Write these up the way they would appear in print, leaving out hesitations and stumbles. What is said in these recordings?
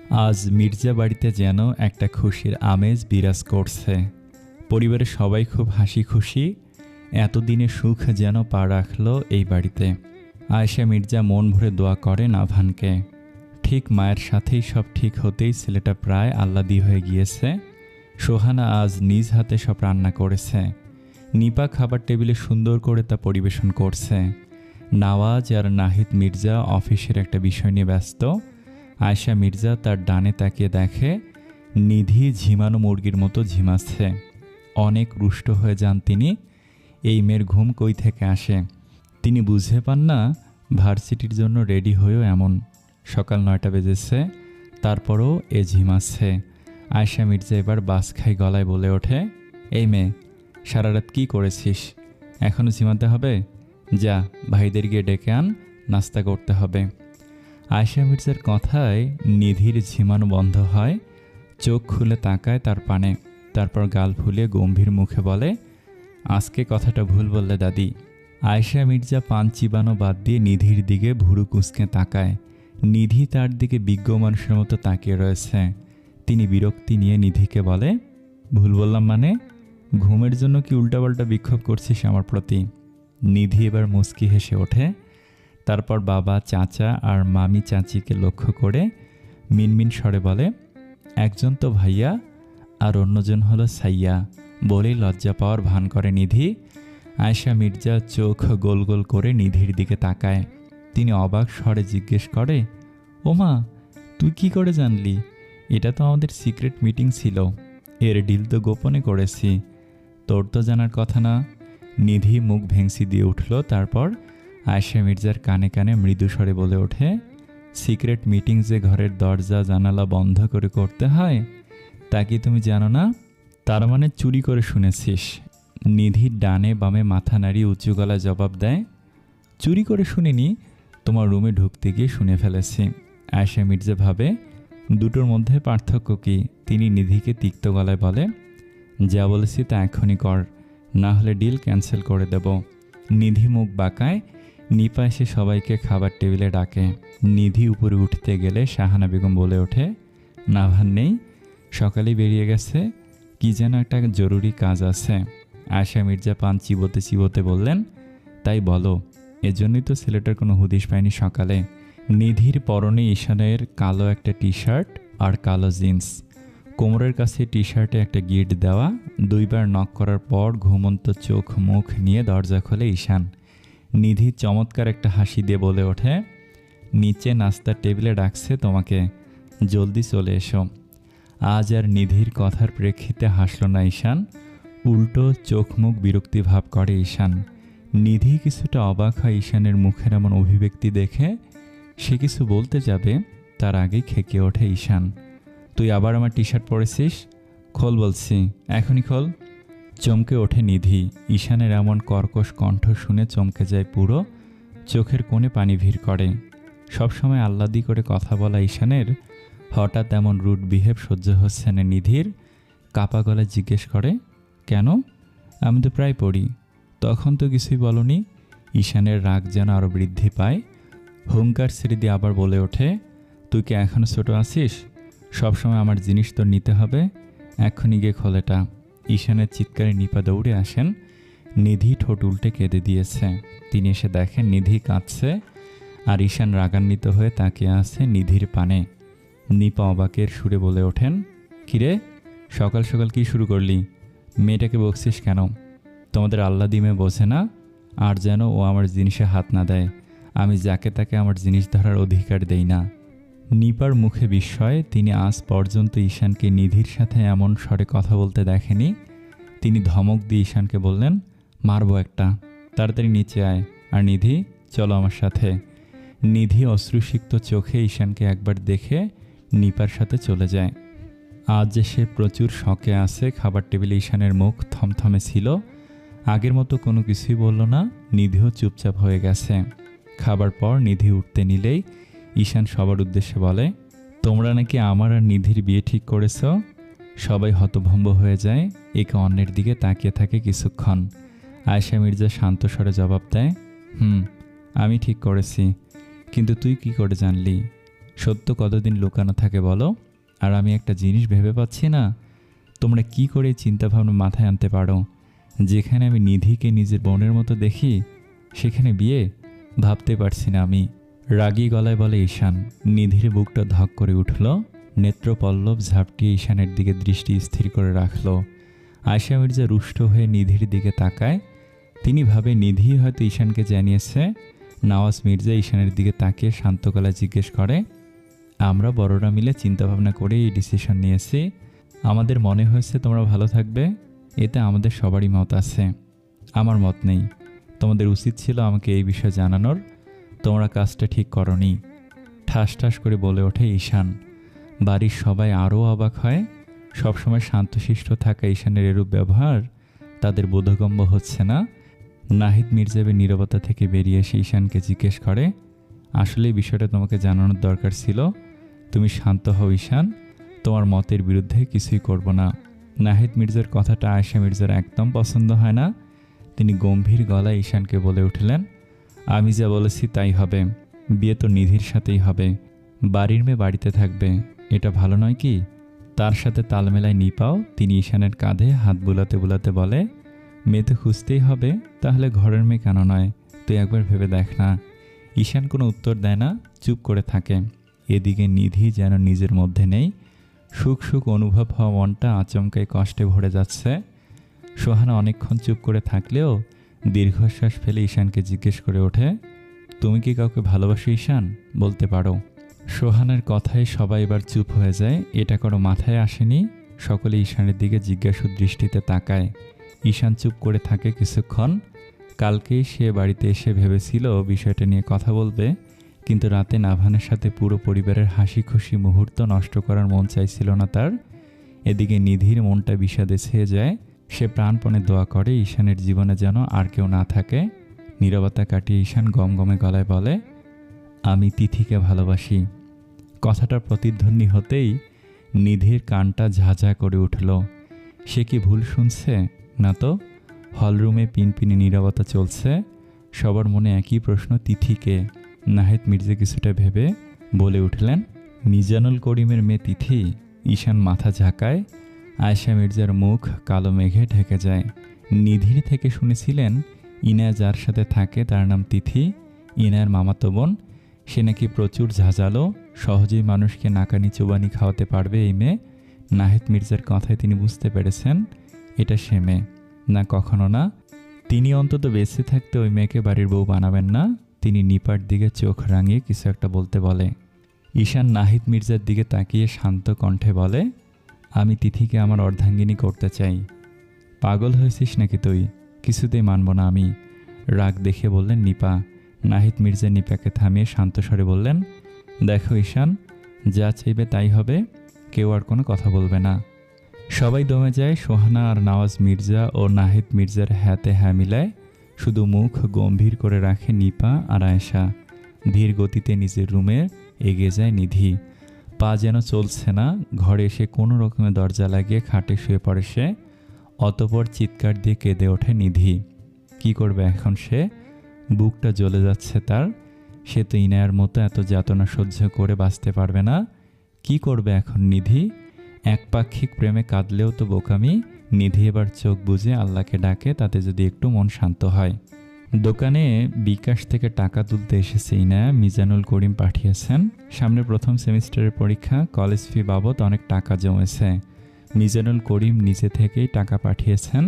আজ মির্জা বাড়িতে যেন একটা খুশির আমেজ বিরাজ করছে। পরিবারের সবাই খুব হাসি খুশি। এতদিনে সুখ যেন পা রাখলো এই বাড়িতে। আয়েশা মির্জা মন ভরে দোয়া করে নাভানকে। ঠিক মায়ের সাথেই সব ঠিক হতেই ছেলেটা প্রায় আহ্লাদী হয়ে গিয়েছে। সোহানা আজ নিজ হাতে সব রান্না করেছে। নিপা খাবার টেবিলে সুন্দর করে তা পরিবেশন করছে। নওয়াজ আর নাহিদ মির্জা অফিসের একটা বিষয় নিয়ে ব্যস্ত। আয়েশা মির্জা তার ডানে তাকিয়ে দেখে নিধি ঝিমানো মুরগির মতো ঝিমাচ্ছে। অনেক রুষ্ট হয়ে যান তিনি। এই মেয়ের ঘুম কই থেকে আসে তিনি বুঝে পান না। ভার্সিটির জন্য রেডি হয়েও এমন। সকাল 9টা বেজেছে, তারপরও এ ঝিমাচ্ছে। আয়েশা মির্জা এবার বাস খাই গলায় বলে ওঠে, এই মেয়ে, সারা রাত কী করেছিস? এখনও ঝিমাতে হবে? যা, ভাইদের গিয়ে ডেকে আন, নাস্তা করতে হবে। আয়েশা মির্জার কথায় নিধির ঝিমানো বন্ধ হয়। চোখ খুলে তাকায় তার পানে, তারপর গাল ফুলিয়ে গম্ভীর মুখে বলে, আজকে কথাটা ভুল বললে দাদি। আয়েশা মির্জা পান চিবানো বাদ দিয়ে নিধির দিকে ভুরু কুঁচকে তাকায়। নিধি তার দিকে বিজ্ঞ মানুষের মতো তাকিয়ে রয়েছে। তিনি বিরক্তি নিয়ে নিধিকে বলে, ভুল বললাম মানে? ঘুমের জন্য কি উল্টাপাল্টা বিক্ষোভ করছিস আমার প্রতি? নিধি এবার মুচকি হেসে ওঠে। তারপর বাবা, চাচা আর মামি চাচিকে লক্ষ্য করে মিনমিন স্বরে বলে, একজন তো ভাইয়া আর অন্যজন হলো সাইয়া, বলেই লজ্জা পাওয়ার ভান করে নিধি। আয়েশা মির্জা চোখ গোল গোল করে নিধির দিকে তাকায়। তিনি অবাক স্বরে জিজ্ঞেস করে, ওমা, তুই কি করে জানলি? এটা তো আমাদের সিক্রেট মিটিং ছিল। এর ডিল তো গোপনে করেছি। তোর তো জানার কথা না। নিধি মুখ ভেংসি দিয়ে উঠল। তারপর আয়েশা মির্জার কানে কানে মৃদু স্বরে বলে ওঠে, সিক্রেট মিটিং যে ঘরের দরজা জানালা বন্ধ করে করতে হয় তা কি তুমি জানো না? তার মানে চুরি করে শুনেছিস। নিধির ডানে বামে মাথা নাড়িয়ে উঁচু গলায় জবাব দেয়, চুরি করে শুনিনি, তোমার রুমে ঢুকতে গিয়ে শুনে ফেলেছি। আয়েশা মির্জা ভাবে, দুটোর মধ্যে পার্থক্য কি? তিনি নিধিকে তিক্ত গলায় বলে, যা বলেছি তা এখনই কর, না হলে ডিল ক্যান্সেল করে দেব। নিধি মুখ বাঁকায়। নিপা এসে সবাইকে খাবার টেবিলে ডাকে। নিধি উপরে উঠতে গেলে শাহানা বেগম বলে ওঠে, নাভান নেই, সকালেই বেরিয়ে গেছে, কি যেন একটা জরুরি কাজ আছে। আয়েশা মির্জা পান চিবোতে চিবোতে বললেন, তাই বলো, এজন্যই তো ছেলেটার কোনো হুদিস পায়নি সকালে। নিধির পরনে ঈশানের কালো একটা টি শার্ট আর কালো জিন্স। কোমরের কাছে টি শার্টে একটা গিট দেওয়া। 2বার নক করার পর ঘুমন্ত চোখ মুখ নিয়ে দরজা খোলে ঈশান। নিধি চমৎকার একটা হাসি দিয়ে বলে ওঠে, নিচে নাস্তার টেবিলে ডাকছে তোমাকে, জলদি চলে এসো। আজ আর নিধির কথার প্রেক্ষিতে হাসল না ঈশান, উল্টো চোখ মুখ বিরক্তি ভাব করে ঈশান। নিধি কিছুটা অবাক হয় ঈশানের মুখের এমন অভিব্যক্তি দেখে। সে কিছু বলতে যাবে, তার আগেই খেকে ওঠে ঈশান, তুই আবার আমার টি শার্ট পরেছিস? খোল বলছি, এখনই খোল। চমকে ওঠে নিধি। ঈশানের এমন কর্কশ কণ্ঠ শুনে চমকে যায় পুরো। চোখের কোণে পানি ভিড় করে। সবসময় আহ্লাদি করে কথা বলা ঈশানের হঠাৎ এমন রুড বিহেভ সহ্য হচ্ছে না নিধির। কাপা গলায় জিজ্ঞেস করে, কেন? আমি তো প্রায় পড়ি। তখন তো কিছুই বলনি। ঈশানের রাগ যেন আরও বৃদ্ধি পায়। হুঙ্কার ছেড়ে দিয়ে আবার বলে ওঠে, তুই কি এখনও ছোটো আছিস? সবসময় আমার জিনিস তোর নিতে হবে, এক্ষুনি গিয়ে খোলেটা। ঈশানের চিৎকারে নিপা দৌড়ে আসেন। নিধি ঠোঁট উল্টে কেঁদে দিয়েছে। তিনি এসে দেখেন নিধি কাঁদছে আর ঈশান রাগান্বিত হয়ে তাকিয়ে আছে নিধির পানে। নিপা অবাকের সুরে বলে ওঠেন, কিরে, সকাল সকাল কি শুরু করলি? মেয়েটাকে বকছিস কেন? তোমাদের আহ্লাদি মেয়ে বোঝে না? আর যেন ও আমার জিনিসে হাত না দেয়। আমি যাকে তাকে আমার জিনিস ধরার অধিকার দেই না। নিপার মুখে বিস্ময়। তিনি আজ পর্যন্ত ঈশানকে নিধির সাথে এমন স্বরে কথা বলতে দেখেনি। তিনি ধমক দিয়ে ঈশানকে বললেন, মারবো একটা, তাড়াতাড়ি নিচে আয়। আর নিধি, চলো আমার সাথে। নিধি অশ্রুসিক্ত চোখে ঈশানকে একবার দেখে নিপার সাথে চলে যায়। আজ যে সে প্রচুর শখে আছে। খাবার টেবিলে ঈশানের মুখ থমথমে ছিল। আগের মতো কোনো কিছুই বলল না। নিধিও চুপচাপ হয়ে গেছে। খাবার পর নিধি উঠতে নিলেই ঈশান সবার উদ্দেশ্যে বলে, তোমরা নাকি আমার আর নিধির বিয়ে ঠিক করেছ? সবাই হতভম্ব হয়ে যায়। একে অন্যের দিকে তাকিয়ে থাকে কিছুক্ষণ। আয়েশা মির্জা শান্ত স্বরে জবাব দেয়, আমি ঠিক করেছি, কিন্তু তুই কি করে জানলি? সত্য কতদিন লুকানো থাকে বলো? আর আমি একটা জিনিস ভেবে পাচ্ছি না, তোমরা কি করে চিন্তাভাবনা মাথায় আনতে পারো? যেখানে আমি নিধিকে নিজের বোনের মতো দেখি, সেখানে বিয়ে? ভাবতে পারছি না আমি। রাগী গলায় বলে ঈশান। নিধির বুকটা ধক করে উঠল। নেত্রপল্লব ঝাপটিয়ে ঈশানের দিকে দৃষ্টি স্থির করে রাখল। আয়েশা মির্জা রুষ্ট হয়ে নিধির দিকে তাকায়। তিনি ভাবে নিধি হয়তো ঈশানকে জানিয়েছে। নওয়াজ মির্জা ঈশানের দিকে তাকিয়ে শান্ত গলায় জিজ্ঞেস করে, আমরা বড়রা মিলে চিন্তাভাবনা করে এই ডিসিশন নিয়েছি। আমাদের মনে হয়েছে তোমরা ভালো থাকবে, এতে আমাদের সবারই মত আছে। আমার মত নেই। তোমাদের উচিত ছিল আমাকে এই বিষয়ে জানানোর। তোমরা কাজটা ঠিক করনি। ঠাস ঠাস করে বলে ওঠে ঈশান। বাড়ির সবাই আরও অবাক হয়। সবসময় শান্তশিষ্ট থাকা ঈশানের এরূপ ব্যবহার তাদের বোধগম্য হচ্ছে না। নাহিদ মির্জাবের নীরবতা থেকে বেরিয়ে এসে ঈশানকে জিজ্ঞেস করে, আসলে এই বিষয়টা তোমাকে জানানোর দরকার ছিল। তুমি শান্ত হও ঈশান, তোমার মতের বিরুদ্ধে কিছুই করব না। নাহিদ মির্জার কথাটা আয়েশা মির্জার একদম পছন্দ হয় না। তিনি গম্ভীর গলায় ঈশানকে বলে উঠলেন, আমি যা বলেছি তাই হবে। বিয়ে তো নিধির সাথেই হবে। বাড়ির মেয়ে বাড়িতে থাকবে, এটা ভালো নয় কি? তার সাথে তাল মেলায় নিপাও। তিনি ঈশানের কাঁধে হাত বুলাতে বুলাতে বলে, মেয়ে তো খুঁজতেই হবে, তাহলে ঘরের মেয়ে কেন নয়? তুই একবার ভেবে দেখ না। ঈশান কোনো উত্তর দেয় না, চুপ করে থাকে। এদিকে নিধি যেন নিজের মধ্যে নেই। সুখ সুখ অনুভব হওয়া মনটা আচমকাই কষ্টে ভরে যাচ্ছে। সোহানা অনেকক্ষণ চুপ করে থাকলেও দীর্ঘশ্বাস ফেলে ঈশানকে জিজ্ঞেস করে ওঠে, তুমি কি কাউকে ভালোবাসো ঈশান? বলতে পারো? সোহানার কথায় সবাই এবার চুপ হয়ে যায়। এটা কারো মাথায় আসেনি। সকলে ঈশানের দিকে জিজ্ঞাসু দৃষ্টিতে তাকায়। ঈশান চুপ করে থাকে কিছুক্ষণ। কালকেই সে বাড়িতে এসে ভেবেছিল বিষয়টা নিয়ে কথা বলবে, কিন্তু রাতে নাভানের সাথে পুরো পরিবারের হাসি খুশি মুহূর্ত নষ্ট করার মন চাইছিল না তার। এদিকে নিধির মনটা বিষাদে ছেয়ে যায়। সে প্রাণপণে দোয়া করে ঈশানের জীবনে যেন আর কেউ না থাকে। নীরবতা কাটিয়ে ঈশান গমগমে গলায় বলে, আমি তিথিকে ভালোবাসি। কথাটা প্রতিধ্বনি হতেই নিধির কানটা ঝাঝা করে উঠল। সে কি ভুল শুনছে? না তো। হলরুমে পিনপিনে নীরবতা চলছে। সবার মনে একই প্রশ্ন, তিথিকে? নাহিদ মির্জা কিছুটা ভেবে বলে উঠলেন, মিজানুল করিমের মেয়ে তিথি। ঈশান মাথা ঝাঁকায়। আয়েশা মির্জার মুখ কালো মেঘে ঢেকে যায়। নিধির থেকে শুনেছিলেন ইনায়া যার সাথে থাকে তার নাম তিথি। ইনায়ার মামাতো বোন। সে নাকি প্রচুর ঝাঁঝালো, সহজেই মানুষকে নাকানি চুবানি খাওয়াতে পারবে এই মেয়ে। নাহিদ মির্জার কথায় তিনি বুঝতে পেরেছেন এটা সে মেয়ে। না, কখনো না। তিনি অন্তত বেঁচে থাকতে ওই মেয়েকে বাড়ির বউ বানাবেন না। তিনি নিপার দিকে চোখ রাঙিয়ে কিছু একটা বলতে বলে। ঈশান নাহিদ মির্জার দিকে তাকিয়ে শান্ত কণ্ঠে বলে, আমি তিথিকে আমার অর্ধাঙ্গিনী করতে চাই। পাগল হয়েছিস নাকি তুই? কিছুতেই মানব না আমি। রাগ দেখে বললেন নিপা। নাহিদ মির্জা নিপাকে থামিয়ে শান্ত স্বরে বললেন, দেখো ঈশান, যা চাইবে তাই হবে। কেউ আর কোনো কথা বলবে না। সবাই দমে যায়। সোহানা আর নওয়াজ মির্জা ও নাহিদ মির্জার হাতে হ্যাঁ মিলায়। শুধু মুখ গম্ভীর করে রাখে নিপা আর আয়েশা। ধীর গতিতে নিজের রুমে এগিয়ে যায় নিধি। পা যেন চলছে না। ঘরে এসে কোনো রকমে দরজা লাগিয়ে খাটে শুয়ে পড়ে সে। অতঃপর চিৎকার দিয়ে কেঁদে ওঠে নিধি। কি করবে এখন সে? বুকটা জ্বলে যাচ্ছে তার। সে তো ইনায়ার মতো এত যাতনা সহ্য করে বাঁচতে পারবে না। কি করবে এখন নিধি? একপাক্ষিক প্রেমে কাঁদলেও তো বোকামি। নিধি এবার চোখ বুজে আল্লাহকে ডাকে, তাতে যদি একটু মন শান্ত হয়। দোকানে বিকাশ থেকে টাকা তুলতে এসেছে ইনায়া। মিজানুল করিম পাঠিয়েছেন। সামনে প্রথম সেমিস্টারের পরীক্ষা, কলেজ ফি বাবদ অনেক টাকা জমেছে। মিজানুল করিম নিজে থেকেই টাকা পাঠিয়েছেন।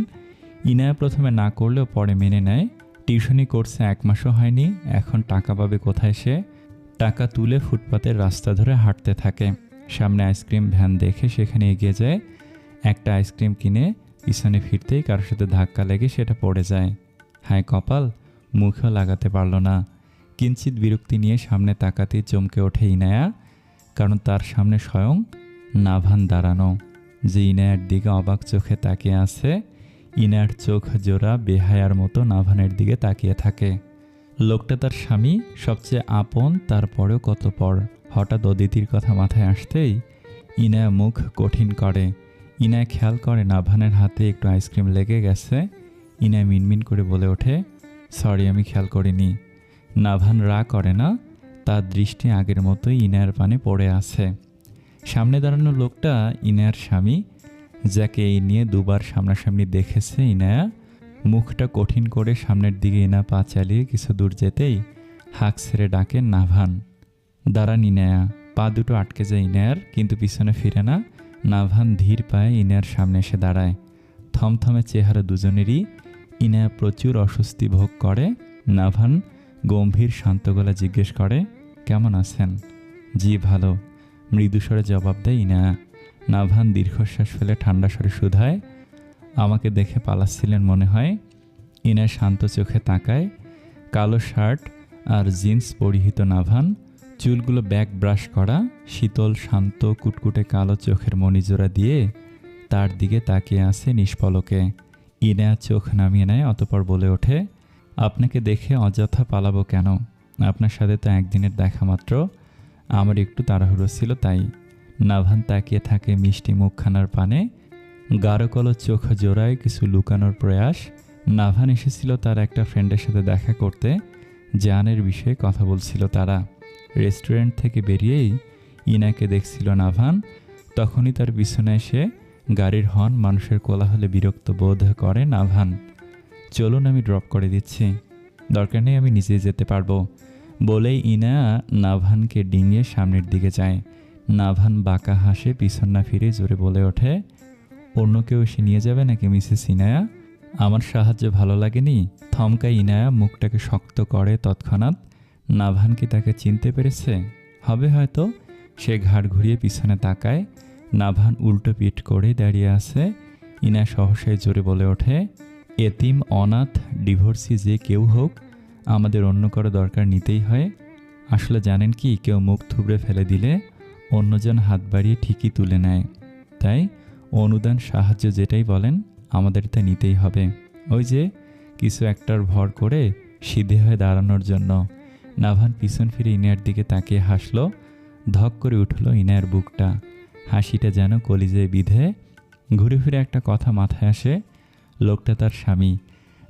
ইনায়া প্রথমে না করলেও পরে মেনে নেয়। টিউশনি করছে 1 মাসও হয়নি, এখন টাকা পাবে কোথায় সে? টাকা তুলে ফুটপাতের রাস্তা ধরে হাঁটতে থাকে। সামনে আইসক্রিম ভ্যান দেখে সেখানে এগিয়ে যায়। একটা আইসক্রিম কিনে পিছনে ফিরতেই কারোর সাথে ধাক্কা লেগে সেটা পড়ে যায়। হায় কপাল, মুখেও লাগাতে পারল না। কিঞ্চিত বিরক্তি নিয়ে সামনে তাকাতেই চমকে ওঠে ইনায়া, কারণ তার সামনে স্বয়ং নাভান দাঁড়ানো, যে ইনায়ার দিকে অবাক চোখে তাকিয়ে আছে। ইনায়ার চোখ জোড়া বেহায়ার মতো নাভানের দিকে তাকিয়ে থাকে। লোকটা তার স্বামী, সবচেয়ে আপন, তারপরেও কত পর। হঠাৎ অদিতির কথা মাথায় আসতেই ইনায়া মুখ কঠিন করে। ইনায়া খেয়াল করে নাভানের হাতে একটু আইসক্রিম লেগে গেছে। ইনায়া মিনমিন করে বলে ওঠে, সরি, আমি খেয়াল করিনি। নাভান রাগ করে না, তার দৃষ্টি আগের মতোই ইনায়ার পানে পড়ে আছে। সামনে দাঁড়ানো লোকটা ইনায়ার স্বামী, যাকে এই নিয়ে দুবার সামনাসামনি দেখেছে ইনায়া। মুখটা কঠিন করে সামনের দিকে ইনা পা চালিয়ে কিছু দূর যেতেই হাঁক ছেড়ে ডাকে, নাভান। দাঁড়ান ইনায়া। পা দুটো আটকে যায় ইনায়ার, কিন্তু পিছনে ফিরে না। নাভান ধীর পায়ে ইনায়ার সামনে এসে দাঁড়ায়। থমথমে চেহারা দুজনেরই। ইনায়া প্রচুর অস্বস্তি ভোগ করে। নাভান গম্ভীর শান্ত গলা জিজ্ঞেস করে, কেমন আছেন? জি ভালো, মৃদুস্বরে জবাব দেয় ইনায়া। নাভান দীর্ঘশ্বাস ফেলে ঠান্ডা স্বরে শুধায়, আমাকে দেখে পালাচ্ছিলেন মনে হয়? ইনায়া শান্ত চোখে তাকায়। কালো শার্ট আর জিন্স পরিহিত নাভান, চুলগুলো ব্যাক ব্রাশ করা, শীতল শান্ত কুটকুটে কালো চোখের মণিজোড়া দিয়ে তার দিকে তাকিয়ে আছে নিষ্পলকে। ইনায়া চোখ নামিয়ে নেয়, অতঃপর বলে ওঠে, আপনাকে দেখে অযথা পালাবো কেন? আপনার সাথে তো একদিনের দেখা মাত্র, আমার একটু তাড়াহুড়ো ছিল তাই। নাভান তাকিয়ে থাকে মিষ্টি মুখখানার পানে, গাঢ় কালো চোখ জোড়ায় কিছু লুকানোর প্রয়াস। নাভান এসেছিল তার একটা ফ্রেন্ডের সাথে দেখা করতে, জানের বিষয়ে কথা বলছিল তারা। রেস্টুরেন্ট থেকে বেরিয়েই ইনাকে দেখছিল নাভান। তখনই তার পিছনে এসে গাড়ির হর্ন, মানুষের কোলাহলে বিরক্ত বোধ করে নাভান। চলুন আমি ড্রপ করে দিচ্ছি, দরকার নেই, আমি নিজেই যেতে পারবো বলেই ইনা নাভানকে ডিঙিয়ে সামনের দিকে যায়। নাভান বাঁকা হাসে, পিছন না ফিরে জোরে বলে ওঠে, অন্য কেউ এসে নিয়ে যাবে নাকি মিসেস ইনায়া? আমার সাহায্য ভালো লাগেনি? থমকায় ইনায়া, মুখটাকে শক্ত করে তৎক্ষণাৎ। নাভান কি তাকে চিনতে পেরেছে? হবে হয়তো। সে ঘাড় ঘুরিয়ে পিছনে তাকায়। নাভান উল্টো পিঠ করে দাঁড়িয়ে আছে। ইনা সহসায় জোরে বলে ওঠে, এতিম, অনাথ, ডিভোর্সি যে কেউ হোক, আমাদের অন্য কারো দরকার নিতেই হয়। আসলে জানেন কি, কেউ মুখ থুবড়ে ফেলে দিলে অন্যজন হাত বাড়িয়ে ঠিকই তুলে নেয়। তাই অনুদান, সাহায্য যেটাই বলেন, আমাদের তা নিতেই হবে। ওই যে কিছু একটার ভর করে সিধে হয়ে দাঁড়ানোর জন্য। নাভান পিছন ফিরে ইনায়ার দিকে তাকিয়ে হাসল। ধক করে উঠল ইনায়ার বুকটা। হাসিটা যেন কলিজায় বিধে। ঘুরে ফিরে একটা কথা মাথায় আসে, লোকটা তার স্বামী,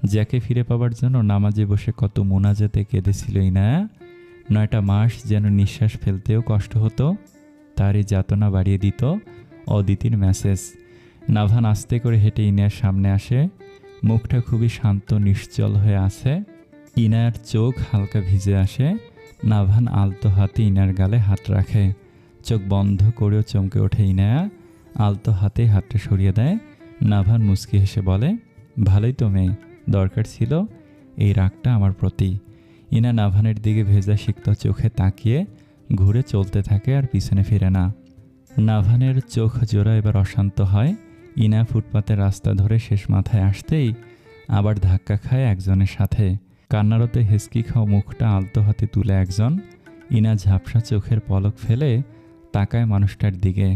যাকে ফিরে পাবার জন্য নামাজে বসে কত মোনাজাতে কেঁদেছিল ইনায়া। 9টা মাস যেন নিঃশ্বাস ফেলতেও কষ্ট হতো। তারই যাতনা বাড়িয়ে দিত অদিতির মেসেজ। নাভান আস্তে করে হেঁটে ইনায়ার সামনে আসে। মুখটা খুবই শান্ত নিশ্চল হয়ে আছে। ইনায়ার চোখ হালকা ভিজে আসে। নাভান আলতো হাতে ইনার গালে হাত রাখে। চোখ বন্ধ করেও চমকে ওঠে ইনায়া। আলতো হাতে হাতটা সরিয়ে দেয়। নাভান মুচকি হেসে বলে, ভালোই তো মেয়ে, দরকার ছিল এই রাগটা আমার প্রতি। ইনা নাভানের দিকে ভেজা সিক্ত চোখে তাকিয়ে ঘুরে চলতে থাকে, আর পিছনে ফিরে না। নাভানের চোখ জোড়া এবার অশান্ত হয়। ইনা ফুটপাতের রাস্তা ধরে শেষ মাথায় আসতেই আবার ধাক্কা খায় একজনের সাথে। কান্নারতে হেসকি খাওয়া মুখটা আলতো হাতে তুলে একজন। ইনা ঝাপসা চোখের পলক ফেলে তাকায় মানুষটার দিকে,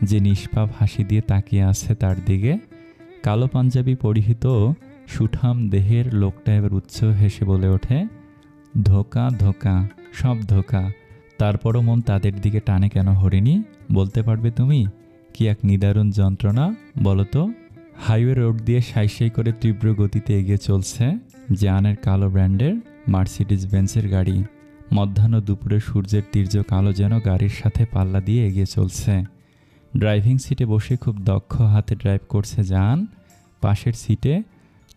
যে নিষ্পাপ হাসি দিয়ে তাকিয়ে আছে তার দিকে। কালো পাঞ্জাবি পরিহিত সুঠাম দেহের লোকটা এবার উচ্চ হেসে বলে ওঠে, ধোকা ধোকা, সব ধোকা। তারপরও মন তাদের দিকে টানে কেন হরিণী? বলতে পারবে তুমি? কি এক নিদারুণ যন্ত্রণা বলো তো। হাইওয়ে রোড দিয়ে সাই করে তীব্র গতিতে এগিয়ে চলছে জানের কালো ব্র্যান্ডের মার্সিডিজ বেঞ্চের গাড়ি। মধ্যাহ্ন দুপুরে সূর্যের তীর্য কালো যেন গাড়ির সাথে পাল্লা দিয়ে এগিয়ে চলছে। ড্রাইভিং সিটে বসে খুব দক্ষ হাতে ড্রাইভ করছে জান। পাশের সিটে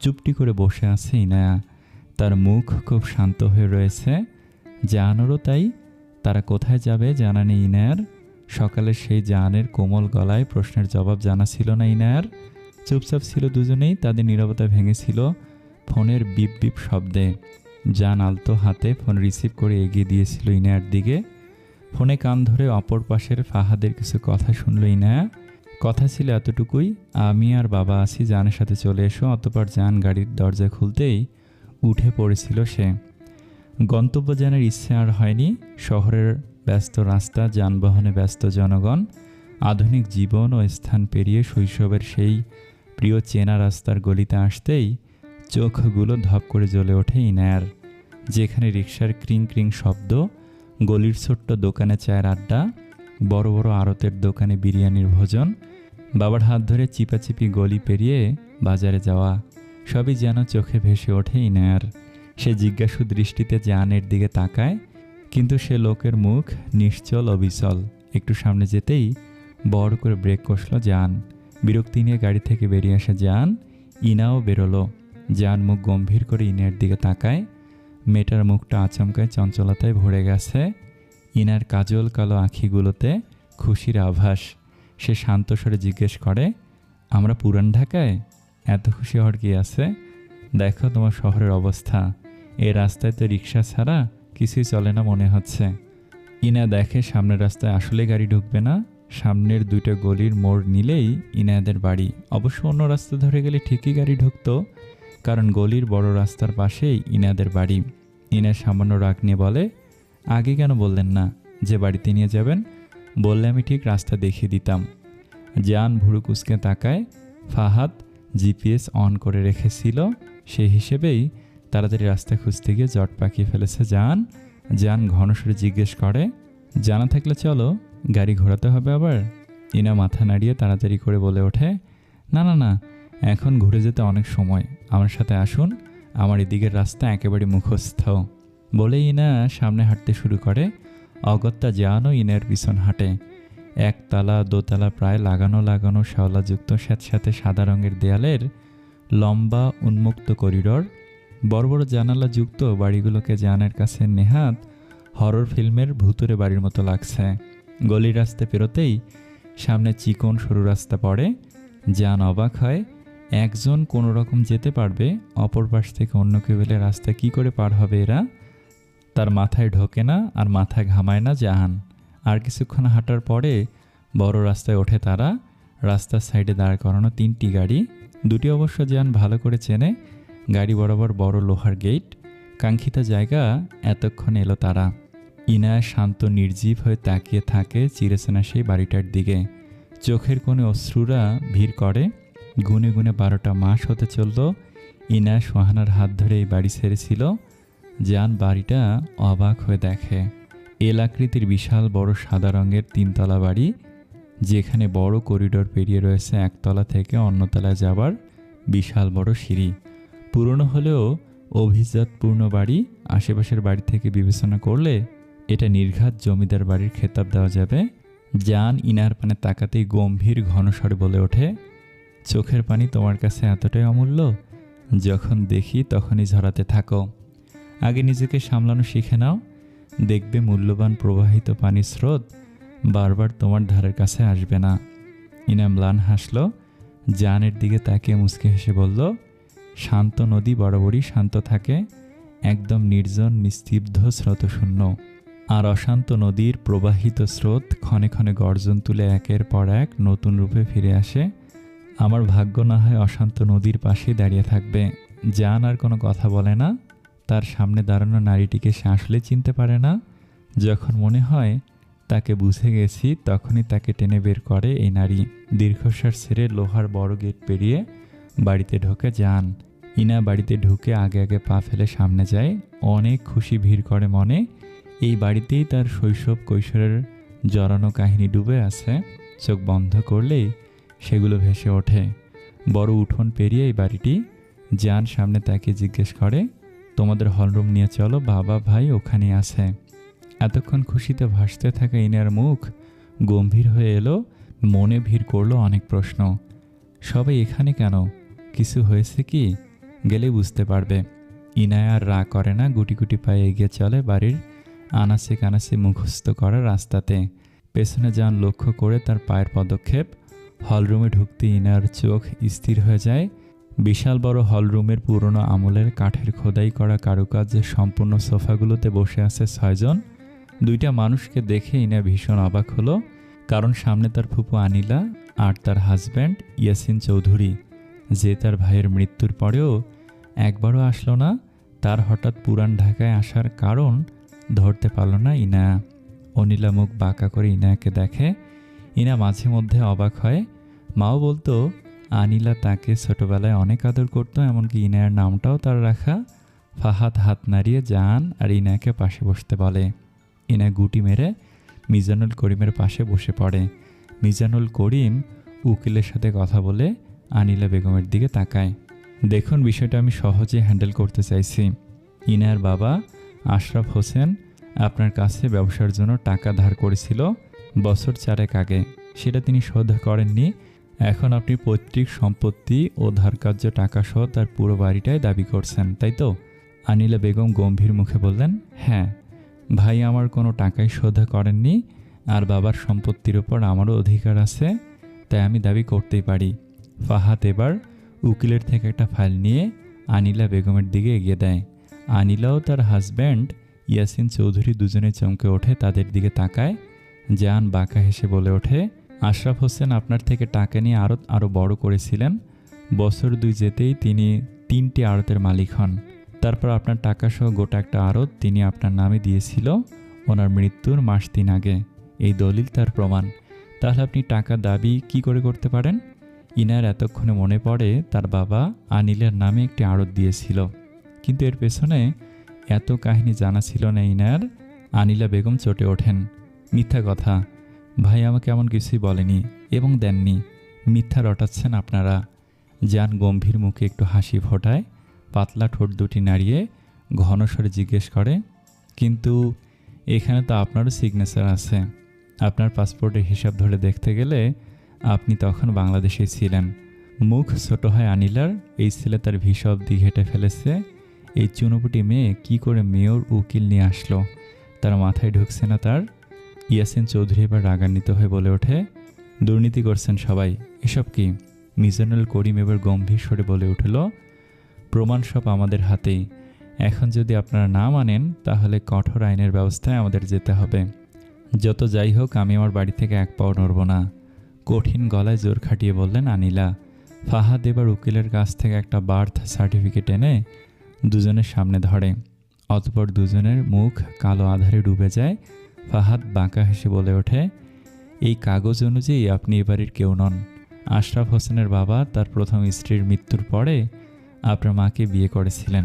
চুপটি করে বসে আছে ইনায়া। তার মুখ খুব শান্ত হয়ে রয়েছে। জানেরও তাই। তারা কোথায় যাবে জানা নেই ইনায়ার। সকালে সেই জানের কোমল গলায় প্রশ্নের জবাব জানা ছিল না ইনায়ার। চুপচাপ ছিল দুজনেই। তাদের নীরবতা ভেঙেছিল ফোনের বিপ বিপ শব্দে। জান আলতো হাতে ফোন রিসিভ করে এগিয়ে দিয়েছিল ইনায়ার দিকে। ফোনে কান ধরে অপর পাশের ফাহাদের কিছু কথা শুনল ইনায়া। কথা ছিল এতটুকুই, আমি আর বাবা আছি, জানের সাথে চলে এসো। অতঃপর জান গাড়ির দরজা খুলতেই উঠে পড়েছিল সে। গন্তব্য জানার ইচ্ছে আর হয়নি। শহরের ব্যস্ত রাস্তা, যানবাহনে ব্যস্ত জনগণ, আধুনিক জীবন ও স্থান পেরিয়ে শৈশবের সেই প্রিয় চেনা রাস্তার গলিতে আসতেই চোখগুলো ধপ করে জ্বলে ওঠে ইনায়ার। যেখানে রিকশার ক্রিং ক্রিং শব্দ, গলির ছোট্ট দোকানে চায়ের আড্ডা, বড় বড় আড়তের দোকানে বিরিয়ানির ভোজন, বাবার হাত ধরে চিপাচিপি গলি পেরিয়ে বাজারে যাওয়া, সবই যেন চোখে ভেসে ওঠে ইনায়ার। সে জিজ্ঞাসু দৃষ্টিতে জানের দিকে তাকায়। কিন্তু সে লোকের মুখ নিশ্চল অবিচল। একটু সামনে যেতেই বড় করে ব্রেক কষল জান। বিরক্তি নিয়ে গাড়ি থেকে বেরিয়ে আসে জান। ইনাও বেরোলো। জান মুখ গম্ভীর করে ইনার দিকে তাকায়। মেয়েটার মুখটা আচমকায় চঞ্চলতায় ভরে গেছে। ইনার কাজল কালো আঁখিগুলোতে খুশির আভাস। সে শান্ত স্বরে জিজ্ঞেস করে, আমরা পুরান ঢাকায়? এত খুশি হওয়ার কি আছে? দেখো তোমার শহরের অবস্থা। এই রাস্তায় তো রিক্সা ছাড়া কিছুই চলে না মনে হচ্ছে। ইনা দেখে সামনের রাস্তায় আসলে গাড়ি ঢুকবে না। সামনের দুটো গলির মোড় নিলেই ইনায়াদের বাড়ি। অবশ্য অন্য রাস্তা ধরে গেলে ঠিকই গাড়ি ঢুকতো, কারণ গলির বড় রাস্তার পাশেই ইনায়াদের বাড়ি। ইনা সামান্য রাগ নিয়ে বলে, আগে কেন বললেন না যে বাড়িতে নিয়ে যাবেন? বললে আমি ঠিক রাস্তা দেখিয়ে দিতাম। জান ভুরু কুচকে তাকায়। ফাহাদ জিপিএস অন করে রেখেছিল, সেই হিসেবেই তাড়াতাড়ি রাস্তা খুঁজতে গিয়ে জট পাকিয়ে ফেলেছে জান। জান ঘনস্বরে জিজ্ঞেস করে, জানা থাকলে চলো, গাড়ি ঘোরাতে হবে আবার? ইনা মাথা নাড়িয়ে তাড়াতাড়ি করে বলে ওঠে, না না না, এখন ঘুরে যেতে অনেক সময়, আমার সাথে আসুন, আমার এদিকের রাস্তা একেবারে মুখস্থ। বলেই ইনা সামনে হাঁটতে শুরু করে। অগত্যা জানও ইনার পিছন হাঁটে। একতলা দোতলা প্রায় লাগানো শ্যাওলাযুক্ত স্যাঁতস্যাঁতে সাদা রঙের দেয়ালের লম্বা উন্মুক্ত করিডর। বড় বড় জানালা যুক্ত বাড়িগুলোকে জানের কাছে নেহাত হরর ফিল্মের ভুতুরে বাড়ির মতো লাগছে। গলির রাস্তা পেরোতেই সামনে চিকন সরু রাস্তা পড়ে। জান অবাক হয়, একজন কোনো রকম যেতে পারবে, অপর পাশ থেকে অন্য কেউ এলে রাস্তা কী করে পার হবে এরা? তার মাথায় ঢোকে না আর মাথায় ঘামায় না জাহান। আর কিছুক্ষণ হাঁটার পরে বড় রাস্তায় ওঠে তারা। রাস্তার সাইডে দাঁড় করানো 3টি গাড়ি। দুটি অবশ্য জাহান ভালো করে চেনে। গাড়ি বরাবর বড় লোহার গেট। কাঙ্ক্ষিত জায়গা এতক্ষণে এলো তারা। ইনায়া শান্ত নির্জীব হয়ে তাকিয়ে থাকে চিরেচেনা সেই বাড়িটার দিকে। চোখের কোণে অশ্রুরা ভিড় করে। গুনে গুনে 12টা মাস হতে চলল ইনায়া সোহানার হাত ধরে এই বাড়ি ছেড়েছিল। জান বাড়িটা অবাক হয়ে দেখে। এলাকৃতির বিশাল বড় সাদা রঙের 3তলা বাড়ি, যেখানে বড় করিডোর পেরিয়ে রয়েছে একতলা থেকে অন্য তলায় যাবার বিশাল বড় সিঁড়ি। পুরনো হলেও অভিজাতপূর্ণ বাড়ি। আশেপাশের বাড়ি থেকে বিবেচনা করলে এটা নির্ঘাত জমিদার বাড়ির খেতাব দেওয়া যাবে। জান ইনার পানে তাকাতেই গম্ভীর ঘনস্বরে বলে ওঠে, চোখের পানি তোমার কাছে এতটাই অমূল্য, যখন দেখি তখনই ঝরাতে থাকো। আগে নিজেকে সামলানো শিখে নাও, দেখবে মূল্যবান প্রবাহিত পানির স্রোত বারবার তোমার ধারের কাছে আসবে না। ইনা ম্লান হাসল। জানের দিকে তাকিয়ে মুচকি হেসে বলল, শান্ত নদী বরাবরই শান্ত থাকে, একদম নির্জন নিস্তব্ধ স্রোতশূন্য। আর অশান্ত নদীর প্রবাহিত স্রোত ক্ষণে ক্ষণে গর্জন তুলে একের পর এক নতুন রূপে ফিরে আসে। আমার ভাগ্য না হয় অশান্ত নদীর পাশেই দাঁড়িয়ে থাকবে। জান আর কোনো কথা বলে না। তার সামনে দাঁড়ানো নারীটিকে সে আসলে চিনতে পারে না। যখন মনে হয় তাকে বুঝে গেছি, তখনই তাকে টেনে বের করে এই নারী। দীর্ঘশ্বাস ছেড়ে লোহার বড় গেট পেরিয়ে বাড়িতে ঢোকে জান। ইনা বাড়িতে ঢুকে আগে আগে পা ফেলে সামনে যায়। অনেক খুশি ভিড় করে মনে। এই বাড়িতেই তার শৈশব কৈশোরের জড়ানো কাহিনী ডুবে আছে। চোখ বন্ধ করলেই সেগুলো ভেসে ওঠে। বড় উঠোন পেরিয়ে এই বাড়িটি। জান সামনে তাকে জিজ্ঞেস করে, তোমাদের হলরুম নিয়ে চলো, বাবা ভাই ওখানে আছে। এতক্ষণ খুশিতে ভাসতে থাকা ইনার মুখ গম্ভীর হয়ে এলো। মনে ভিড় করলো অনেক প্রশ্ন। সবাই এখানে কেন? কিছু হয়েছে কি? গেলেই বুঝতে পারবে। ইনায়া আর রাগ করে না, গুটি গুটি পায়ে এগিয়ে চলে বাড়ির আনাচে কানাচে মুখস্থ করা রাস্তাতে। পেছনে যান লক্ষ্য করে তার পায়ের পদক্ষেপ। হলরুমে ঢুকতে ইনার চোখ স্থির হয়ে যায়। বিশাল বড় হলরুমের পুরনো আমলের কাঠের খোদাই করা কারুকাজ সম্পূর্ণ সোফাগুলোতে বসে আছে 6 জন। 2টা মানুষকে দেখে ইনা ভীষণ অবাক হলো, কারণ সামনে তার ফুপু আনিলা আর তার হাজব্যান্ড ইয়াসিন চৌধুরী, যে তার ভাইয়ের মৃত্যুর পরেও একবারও আসলো না। তার হঠাৎ পুরান ঢাকায় আসার কারণ ধরতে পারল না ইনা। অনিলা মুখ বাঁকা করে ইনাকে দেখে। ইনা মাঝে মধ্যে অবাক হয়। মাও বলতো আনিলা তাকে ছোটবেলায় অনেক আদর করত, এমনকি ইনার নামটাও তার রাখা। ফাহাদ হাত নাড়িয়ে জান আর ইনাকে পাশে বসতে বলে। ইনা গুটি মেরে মিজানুল করিমের পাশে বসে পড়ে। মিজানুল করিম উকিলের সাথে কথা বলে আনিলা বেগমের দিকে তাকায়। দেখুন, বিষয়টা আমি সহজে হ্যান্ডেল করতে চাইছি। ইনার বাবা আশরাফ হোসেন আপনার কাছে ব্যবসার জন্য টাকা ধার করেছিল বছর 4 আগে, সেটা তিনি শোধ করেননি। এখন আপনি পৈতৃক সম্পত্তি ও ধারকার্য টাকা সহ তার পুরো বাড়িটাই দাবি করছেন, তাই তো? আনিলা বেগম গম্ভীর মুখে বললেন, হ্যাঁ, ভাই আমার কোনো টাকাই শোধ করেননি, আর বাবার সম্পত্তির ওপর আমারও অধিকার আছে, তাই আমি দাবি করতেই পারি। ফাহাদ এবার উকিলের থেকে একটা ফাইল নিয়ে আনিলা বেগমের দিকে এগিয়ে দেয়। আনিলা ও তার হাজব্যান্ড ইয়াসিন চৌধুরী দুজনে চমকে ওঠে, তাদের দিকে তাকায়। জাহান বাঁকা হেসে বলে ওঠে, আশরাফ হোসেন আপনার থেকে টাকা নিয়ে আরও বড় করেছিলেন। বছর 2 যেতেই তিনি 3টি আড়তের মালিক হন। তারপর আপনার টাকাসহ গোটা একটা আড়ত তিনি আপনার নামে দিয়েছিল ওনার মৃত্যুর মাস 3 আগে। এই দলিল তার প্রমাণ। তাহলে আপনি টাকা দাবি কি করে করতে পারেন? ইনার এতক্ষণে মনে পড়ে তার বাবা আনিলের নামে একটি আড়ত দিয়েছিল, কিন্তু এর পেছনে এত কাহিনী জানা ছিল না ইনার। আনিলা বেগম চটে ওঠেন, মিথ্যা কথা, ভাই আমাকে এমন কিছুই বলেনি এবং দেননি, মিথ্যা রটাচ্ছেন আপনারা। জান গম্ভীর মুখে একটু হাসি ফোটায়, পাতলা ঠোঁট দুটি নাড়িয়ে ঘন স্বরে জিজ্ঞেস করে, কিন্তু এখানে তো আপনারও সিগনেচার আছে। আপনার পাসপোর্টের হিসাব ধরে দেখতে গেলে আপনি তখন বাংলাদেশে ছিলেন। মুখ ছোট হয় আনিলার, এই ছেলে তার ভিসা অবধি ঘেটে ফেলেছে। এই চুনোপুটি মেয়ে কি করে মেয়র উকিল নিয়ে আসলো, তার মাথায় ঢুকছে না তার। ইয়াসিন চৌধুরী এবার রাগান্বিত হয়ে বলে ওঠে, দুর্নীতি করছেন সবাই, এসব কি? মিজানুল করিম এবার গম্ভীর স্বরে বলে উঠল, প্রমাণ সব আমাদের হাতেই। এখন যদি আপনারা না মানেন তাহলে কঠোর আইনের ব্যবস্থায় আমাদের যেতে হবে। যত যাই হোক, আমি আমার বাড়ি থেকে এক পাও নড়ব না, কঠিন গলায় জোর খাটিয়ে বললেন আনিলা। ফাহাদ এবার উকিলের কাছ থেকে একটা বার্থ সার্টিফিকেট এনে দুজনের সামনে ধরে। অতঃপর দুজনের মুখ কালো আধারে ডুবে যায়। ফাহাদ বাঁকা হেসে বলে ওঠে, এই কাগজ অনুযায়ী আপনি এ বাড়ির কেউ নন। আশরাফ হোসেনের বাবা তার প্রথম স্ত্রীর মৃত্যুর পরে আপনার মাকে বিয়ে করেছিলেন।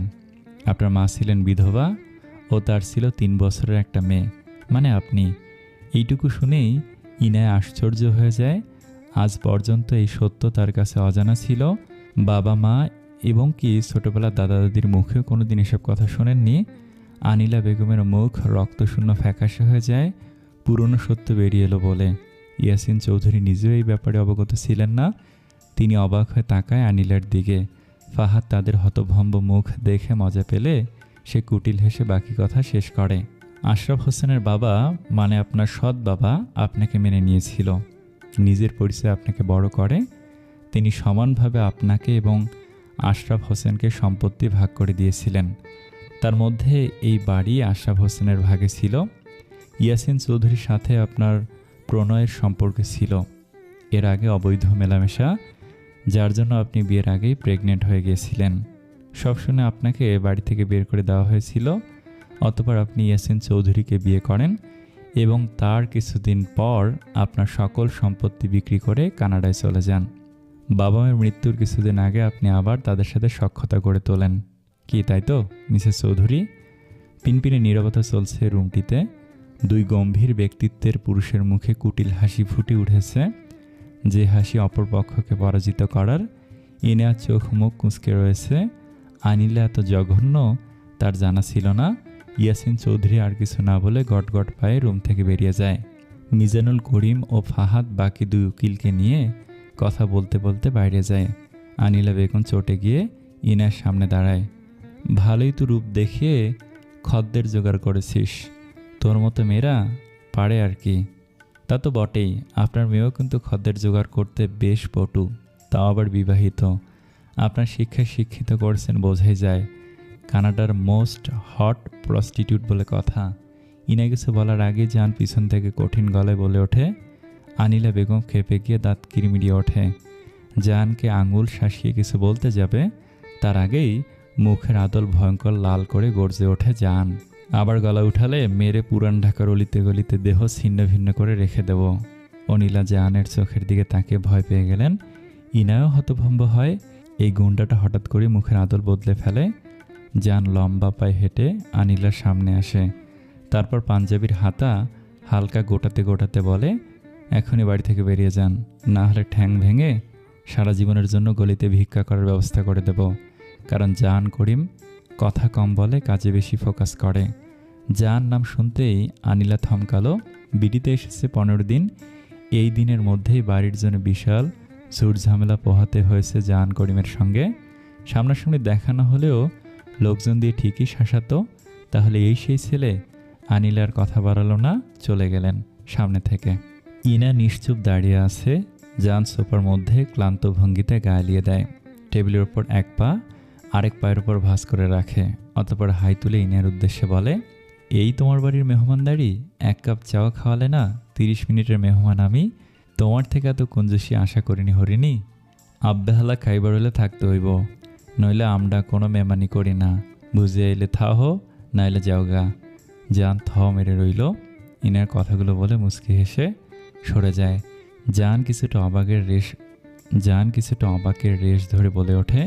আপনার মা ছিলেন বিধবা ও তার ছিল 3 বছরের একটা মেয়ে, মানে আপনি। এইটুকু শুনেই ইনায় আশ্চর্য হয়ে যায়। আজ পর্যন্ত এই সত্য তার কাছে অজানা ছিল। বাবা মা এবং কি ছোটবেলার দাদা দাদির মুখেও কোনোদিন এসব কথা শোনেননি। আনিলা বেগমের মুখ রক্তশূন্য ফ্যাকাশে হয়ে যায়, পুরনো সত্য বেরিয়ে এলো বলে। ইয়াসিন চৌধুরী নিজেও এই ব্যাপারে অবগত ছিলেন না। তিনি অবাক হয়ে তাকায় আনিলার দিকে। ফাহাদ তাদের হতভম্ব মুখ দেখে মজা পেলে সে কুটিল হেসে বাকি কথা শেষ করে। আশরাফ হোসেনের বাবা, মানে আপনার সৎ বাবা, আপনাকে মেনে নিয়েছিল, নিজের পরিচয় আপনাকে বড় করে। তিনি সমানভাবে আপনাকে এবং আশরাফ হোসেনকে সম্পত্তি ভাগ করে দিয়েছিলেন। তার মধ্যে এই বাড়ি আশরাফ হোসেনের ভাগে ছিল। ইয়াসিন চৌধুরীর সাথে আপনার প্রণয়ের সম্পর্ক ছিল, এর আগে অবৈধ মেলামেশা, যার জন্য আপনি বিয়ের আগেই প্রেগনেন্ট হয়ে গিয়েছিলেন। সব শুনে আপনাকে বাড়ি থেকে বের করে দেওয়া হয়েছিল। অতঃপর আপনি ইয়াসিন চৌধুরীকে বিয়ে করেন এবং তার কিছুদিন পর আপনার সকল সম্পত্তি বিক্রি করে কানাডায় চলে যান। বাবা মায়ের মৃত্যুর কিছুদিন আগে আপনি আবার তাদের সাথে সখ্যতা গড়ে তোলেন। কি তাই তো মিসেস চৌধুরী? পিনপিনে নীরবতা চলছে রুমটিতে। 2 গম্ভীর ব্যক্তিত্বের পুরুষের মুখে কুটিল হাসি ফুটে উঠেছে, যে হাসি অপর পক্ষকে পরাজিত করার। ইনা চোখ মুখ কুঁচকে রয়েছে। আনিলা এত জঘন্য তার জানা ছিল না। ইয়াসিন চৌধুরী আর কিছু না বলে গটগট পায়ে রুম থেকে বেরিয়ে যায়। মিজানুল করিম ও ফাহাদ বাকি 2 উকিলকে নিয়ে কথা বলতে বলতে বাইরে যায়। আনিলা বেগম চটে গিয়ে ইনার সামনে দাঁড়ায়। ভালোই তো রূপ দেখিয়ে খদ্দের জোগাড় করেছিস, তোর মতো মেয়েরা পারে আর কি। তা তো বটেই, আপনার মেয়েও কিন্তু খদ্দের জোগাড় করতে বেশ পটু, তাও আবার বিবাহিত। আপনার শিক্ষায় শিক্ষিত করেছেন বোঝাই যায়। কানাডার মোস্ট হট প্রস্টিটিউট বলে কথা। ইনা কিছু বলার আগে জান পিছন থেকে কঠিন গলায় বলে ওঠে। আনিলা বেগম খেপে গিয়ে দাঁত কিরমিরিয়ে ওঠে। জানকে আঙুল শাসিয়ে কিছু বলতে যাবে, তার আগেই মুখের আদল ভয়ঙ্কর লাল করে গর্জে ওঠে জান। আবার গলা উঠালে মেরে পুরান ঢাকার অলিতে গলিতে দেহ ছিন্ন ভিন্ন করে রেখে দেব। অনিলা জানের চোখের দিকে তাকিয়ে ভয় পেয়ে গেলেন। ইনাও হতভম্ব হয়। এই গুন্ডাটা হঠাৎ করে মুখের আদল বদলে ফেলে। জান লম্বা পায়ে হেঁটে আনিলার সামনে আসে। তারপর পাঞ্জাবির হাতা হালকা গোটাতে গোটাতে বলে, এখনই বাড়ি থেকে বেরিয়ে যান, না হলে ঠ্যাং ভেঙে সারা জীবনের জন্য গলিতে ভিক্ষা করার ব্যবস্থা করে দেব। কারণ জান করিম কথা কম বলে, কাজে বেশি ফোকাস করে। যার নাম শুনতেই আনিলা থমকালো। বিডিতে এসেছে 15 দিন। এই দিনের মধ্যেই বাড়ির জন্য বিশাল ঝুট ঝামেলা পোহাতে হয়েছে জাহান করিমের সঙ্গে। সামনাসামনি দেখা না হলেও লোকজন দিয়ে ঠিকই শাসাতো। তাহলে এই সেই ছেলে? আনিলার কথা বাড়ালো না, চলে গেলেন সামনে থেকে। ইনা নিশ্চুপ দাঁড়িয়ে আছে। জাহান সোফার মধ্যে ক্লান্ত ভঙ্গিতে গায়ে দেয়। টেবিলের ওপর এক পা আরেক পায়ের ওপর ভাঁজ করে রাখে। অতঃপর হাই তুলে ইনার উদ্দেশ্যে বলে, এই তোমার বাড়ির মেহমানদারি? 1 কাপ চাও খাওয়ালে না? 30 মিনিটের মেহমান আমি। তোমার থেকে এত কঞ্জুসি আশা করিনি হরিণী। আব্বেহালা খাইবার হলে থাকতে হইব, নইলে আমরা কোনো মেহমানি করি না। বুঝে এলে থাহ, নাইলে যাওগা। জান থ মেরে রইল। ইনার কথাগুলো বলে মুচকি হেসে সরে যায়। জান কিছুটা অবাকের রেশ ধরে বলে ওঠে,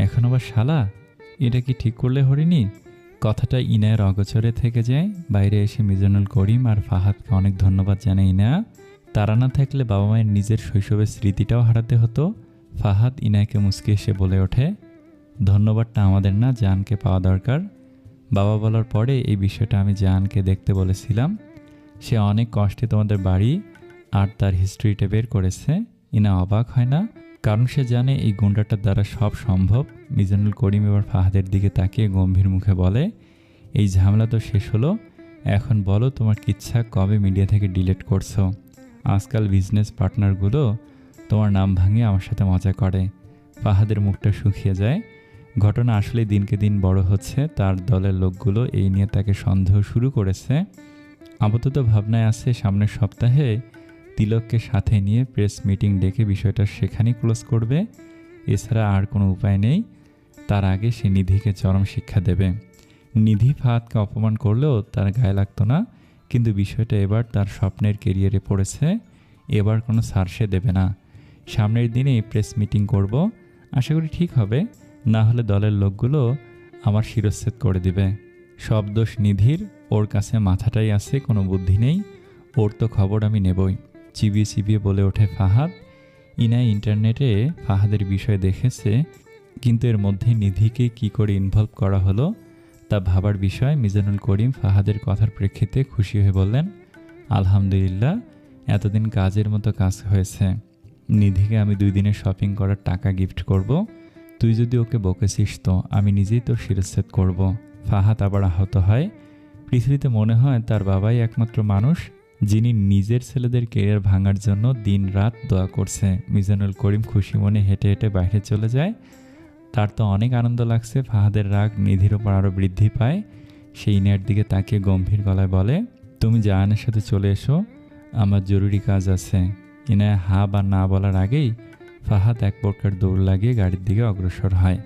এখন আবার শালা? এটা কি ঠিক করলে হরিণী? কথাটা ইনায়ের অগোচরে থেকে যায়। বাইরে এসে মিজানুল করিম আর ফাহাদকে অনেক ধন্যবাদ জানায় ইনা। তারা না থাকলে বাবা মায়ের নিজের শৈশবের স্মৃতিটাও হারাতে হতো। ফাহাদ ইনায়কে মুচকি এসে বলে ওঠে, ধন্যবাদটা আমাদের না, জাহানকে পাওয়া দরকার। বাবা বলার পরে এই বিষয়টা আমি জাহানকে দেখতে বলেছিলাম। সে অনেক কষ্টে তোমাদের বাড়ি আর তার হিস্ট্রিটা বের করেছে। ইনা অবাক হয় না, কারণ সে জানে এই গুন্ডাটার দ্বারা সব সম্ভব। মিজানুল করিম এবার ফাহাদের দিকে তাকিয়ে গম্ভীর মুখে বলে, এই ঝামেলা তো শেষ হলো। এখন বলো তোমার কিচ্ছা কবে মিডিয়া থেকে ডিলিট করছো? আজকাল বিজনেস পার্টনারগুলো তোমার নাম ভাঙিয়ে আমার সাথে মজা করে। ফাহাদের মুখটা শুকিয়ে যায়। ঘটনা আসলে দিনকে দিন বড় হচ্ছে। তার দলের লোকগুলো এই নিয়ে তাকে সন্দেহ শুরু করেছে। আপাতত ভাবনায় আছে সামনের সপ্তাহে তিলককে সাথে নিয়ে প্রেস মিটিং ডেকে বিষয়টা সেখানেই ক্লোজ করবে। এছাড়া আর কোনো উপায় নেই। তার আগে সে নিধিকে চরম শিক্ষা দেবে। নিধি ফাহাদকে অপমান করলেও তার গায়ে লাগতো না, কিন্তু বিষয়টা এবার তার স্বপ্নের কেরিয়ারে পড়েছে। এবার কোনো ছাড় সে দেবে না। সামনের দিনেই প্রেস মিটিং করব, আশা করি ঠিক হবে। না হলে দলের লোকগুলো আমার শিরচ্ছেদ করে দিবে। সব দোষ নিধির, ওর কাছে মাথাটাই আছে, কোনো বুদ্ধি নেই। ওর তো খবর আমি নেবই। চিবিয়ে চিবিয়ে বলে ওঠে ফাহাদ। ইনাই ইন্টারনেটে ফাহাদের বিষয় দেখেছে, কিন্তু এর মধ্যে নিধিকে কি করে ইনভলভ করা হলো তা ভাবার বিষয়। মিজানুল করিম ফাহাদের কথার প্রেক্ষিতে খুশি হয়ে বললেন, আলহামদুলিল্লাহ, এতদিন কাজের মতো কাজ হয়েছে। নিধিকে আমি 2 দিনের শপিং করার টাকা গিফট করব। তুই যদি ওকে বকেছিস তো আমি নিজেই তোর শিরচ্ছেদ করব। ফাহাদ আবার আহত হয়। পৃথিবীতে মনে হয় তার বাবাই একমাত্র মানুষ যিনি নিজের ছেলেদের কেরিয়ার ভাঙার জন্য দিন রাত দোয়া করছে। মিজানুল করিম খুশি মনে হেঁটে হেঁটে বাইরে চলে যায়। তার তো অনেক আনন্দ লাগছে। ফাহাদের রাগ নিধির ওপর আরও বৃদ্ধি পায়। সেই ইনার দিকে তাকিয়ে গম্ভীর গলায় বলে, তুমি জাহানের সাথে চলে এসো, আমার জরুরি কাজ আছে। ইনায়া হা বা না বলার আগেই ফাহাদ এক প্রকার দৌড় লাগিয়ে গাড়ির দিকে অগ্রসর হয়।